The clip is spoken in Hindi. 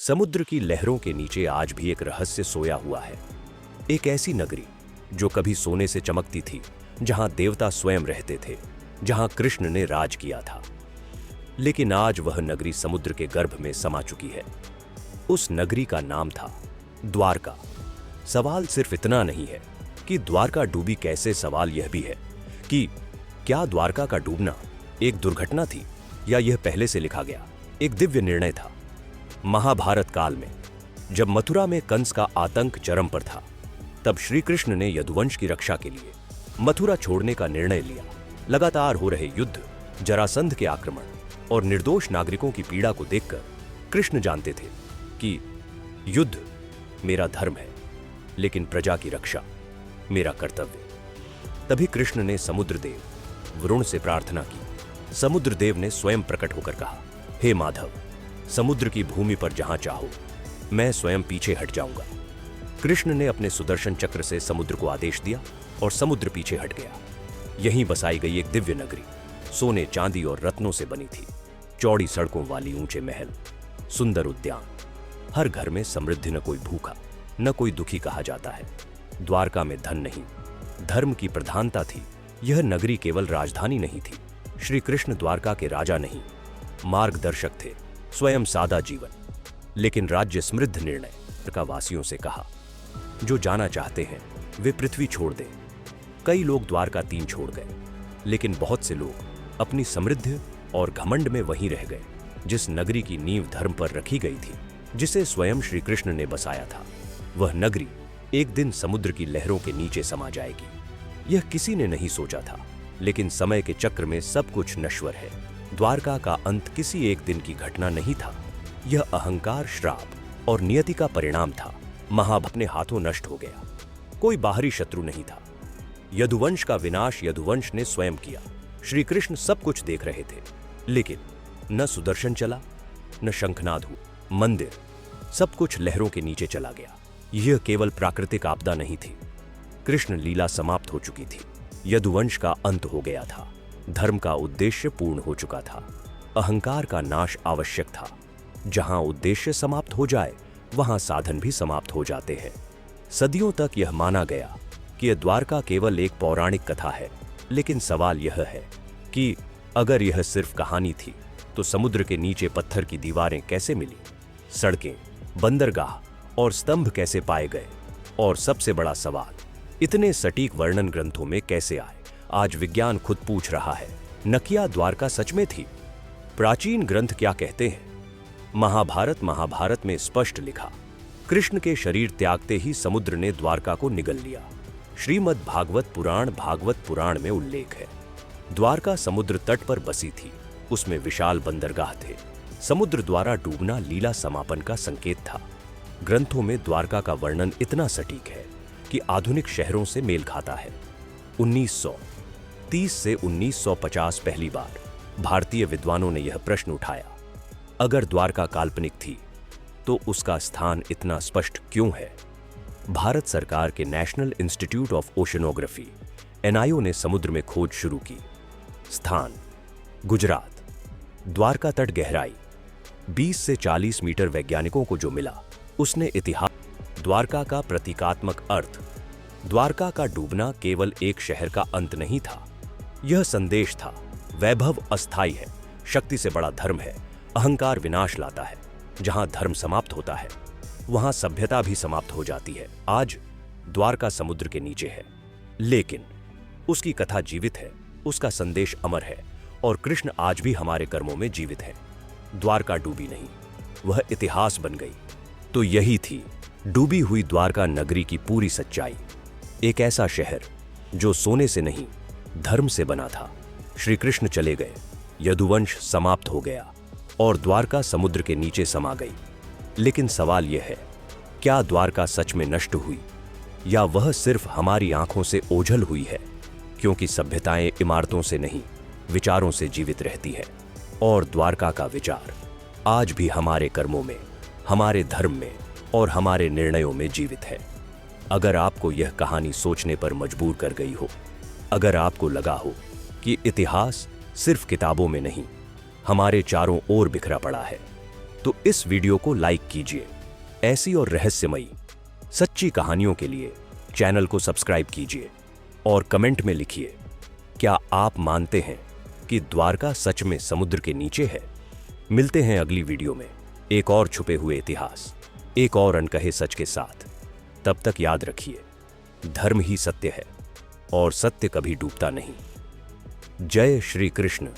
समुद्र की लहरों के नीचे आज भी एक रहस्य सोया हुआ है। एक ऐसी नगरी जो कभी सोने से चमकती थी, जहां देवता स्वयं रहते थे, जहां कृष्ण ने राज किया था। लेकिन आज वह नगरी समुद्र के गर्भ में समा चुकी है। उस नगरी का नाम था द्वारका। सवाल सिर्फ इतना नहीं है कि द्वारका डूबी कैसे, सवाल यह भी है कि क्या द्वारका का डूबना एक दुर्घटना थी या यह पहले से लिखा गया एक दिव्य निर्णय था। महाभारत काल में जब मथुरा में कंस का आतंक चरम पर था, तब श्री कृष्ण ने यदुवंश की रक्षा के लिए मथुरा छोड़ने का निर्णय लिया। लगातार हो रहे युद्ध, जरासंध के आक्रमण और निर्दोष नागरिकों की पीड़ा को देखकर कृष्ण जानते थे कि युद्ध मेरा धर्म है, लेकिन प्रजा की रक्षा मेरा कर्तव्य। तभी कृष्ण ने समुद्र देव वरुण से प्रार्थना की। समुद्र देव ने स्वयं प्रकट होकर कहा, हे माधव, समुद्र की भूमि पर जहां चाहो मैं स्वयं पीछे हट जाऊंगा। कृष्ण ने अपने सुदर्शन चक्र से समुद्र को आदेश दिया और समुद्र पीछे हट गया। यहीं बसाई गई एक दिव्य नगरी सोने, चांदी और रत्नों से बनी थी। चौड़ी सड़कों वाली ऊंचे महल, सुंदर उद्यान, हर घर में समृद्धि, न कोई भूखा न कोई दुखी कहा जाता है। द्वारका में धन नहीं, धर्म की प्रधानता थी। यह नगरी केवल राजधानी नहीं थी। श्री कृष्ण द्वारका के राजा नहीं, मार्गदर्शक थे। स्वयं सादा जीवन, लेकिन राज्य समृद्ध निर्णय। द्वारका वासियों से कहा, जो जाना चाहते हैं वे पृथ्वी छोड़ दें। कई लोग द्वारका 3 छोड़ गए, लेकिन बहुत से लोग अपनी समृद्धि और घमंड में वहीं रह गए। जिस नगरी की नींव धर्म पर रखी गई थी, जिसे स्वयं श्री कृष्ण ने बसाया था, वह नगरी एक दिन समुद्र की लहरों के नीचे समा जाएगी। यह किसी ने नहीं सोचा था, लेकिन समय के चक्र में सब कुछ नश्वर है। द्वारका का अंत किसी एक दिन की घटना नहीं था। यह अहंकार, श्राप और नियति का परिणाम था। महाभारत अपने हाथों नष्ट हो गया। कोई बाहरी शत्रु नहीं था। यदुवंश का विनाश यदुवंश ने स्वयं किया। श्री कृष्ण सब कुछ देख रहे थे, लेकिन न सुदर्शन चला, न शंखनाद हुआ। मंदिर, सब कुछ लहरों के नीचे चला गया। यह केवल प्राकृतिक आपदा नहीं थी। कृष्ण लीला समाप्त हो चुकी थी। यदुवंश का अंत हो गया था। धर्म का उद्देश्य पूर्ण हो चुका था। अहंकार का नाश आवश्यक था। जहां उद्देश्य समाप्त हो जाए, वहां साधन भी समाप्त हो जाते हैं। सदियों तक यह माना गया कि यह द्वारका केवल एक पौराणिक कथा है, लेकिन सवाल यह है कि अगर यह सिर्फ कहानी थी, तो समुद्र के नीचे पत्थर की दीवारें कैसे मिली? सड़कें, बंदरगाह और स्तंभ कैसे पाए गए? और सबसे बड़ा सवाल, इतने सटीक वर्णन ग्रंथों में कैसे आए? आज विज्ञान खुद पूछ रहा है, न क्या द्वारका सच में थी? प्राचीन ग्रंथ क्या कहते हैं? महाभारत में स्पष्ट लिखा, कृष्ण के शरीर त्यागते ही समुद्र ने द्वारका को निगल लिया। श्रीमद् भागवत पुराण में उल्लेख है। द्वारका समुद्र तट पर बसी थी। उसमें विशाल बंदरगाह थे। समुद्र द्वारा डूबना लीला समापन का संकेत था। ग्रंथों में द्वारका का वर्णन इतना सटीक है कि आधुनिक शहरों से मेल खाता है। 1930 से 1950 पहली बार भारतीय विद्वानों ने यह प्रश्न उठाया, अगर द्वारका काल्पनिक थी तो उसका स्थान इतना स्पष्ट क्यों है? भारत सरकार के national institute of oceanography NIO ने समुद्र में खोज शुरू की। स्थान गुजरात। द्वारका तट गहराई 20 से 40 मीटर। वैज्ञानिकों को जो मिला उसने इतिहास। द्वारका का प्रतीकात्मक अर्थ। द्वारका का डूबना केवल एक शहर का अंत नहीं था। यह संदेश था, वैभव अस्थायी है, शक्ति से बड़ा धर्म है, अहंकार विनाश लाता है। जहां धर्म समाप्त होता है, वहां सभ्यता भी समाप्त हो जाती है। आज द्वारका समुद्र के नीचे है, लेकिन उसकी कथा जीवित है, उसका संदेश अमर है, और कृष्ण आज भी हमारे कर्मों में जीवित है। द्वारका डूबी नहीं, वह इतिहास बन गई। तो यही थी डूबी हुई द्वारका नगरी की पूरी सच्चाई। एक ऐसा शहर जो सोने से नहीं, धर्म से बना था। श्री कृष्ण चले गए, यदुवंश समाप्त हो गया और द्वारका समुद्र के नीचे समा गई। लेकिन सवाल यह है, क्या द्वारका सच में नष्ट हुई, या वह सिर्फ हमारी आंखों से ओझल हुई है? क्योंकि सभ्यताएं इमारतों से नहीं, विचारों से जीवित रहती है, और द्वारका का विचार आज भी हमारे कर्मों में, हमारे धर्म में और हमारे निर्णयों में जीवित है। अगर आपको यह कहानी सोचने पर मजबूर कर गई हो, अगर आपको लगा हो कि इतिहास सिर्फ किताबों में नहीं, हमारे चारों ओर बिखरा पड़ा है, तो इस वीडियो को लाइक कीजिए। ऐसी और रहस्यमयी सच्ची कहानियों के लिए चैनल को सब्सक्राइब कीजिए और कमेंट में लिखिए, क्या आप मानते हैं कि द्वारका सच में समुद्र के नीचे है? मिलते हैं अगली वीडियो में एक और छुपे हुए इतिहास, एक और अनकहे सच के साथ। तब तक याद रखिए, धर्म ही सत्य है और सत्य कभी डूबता नहीं। जय श्री कृष्ण।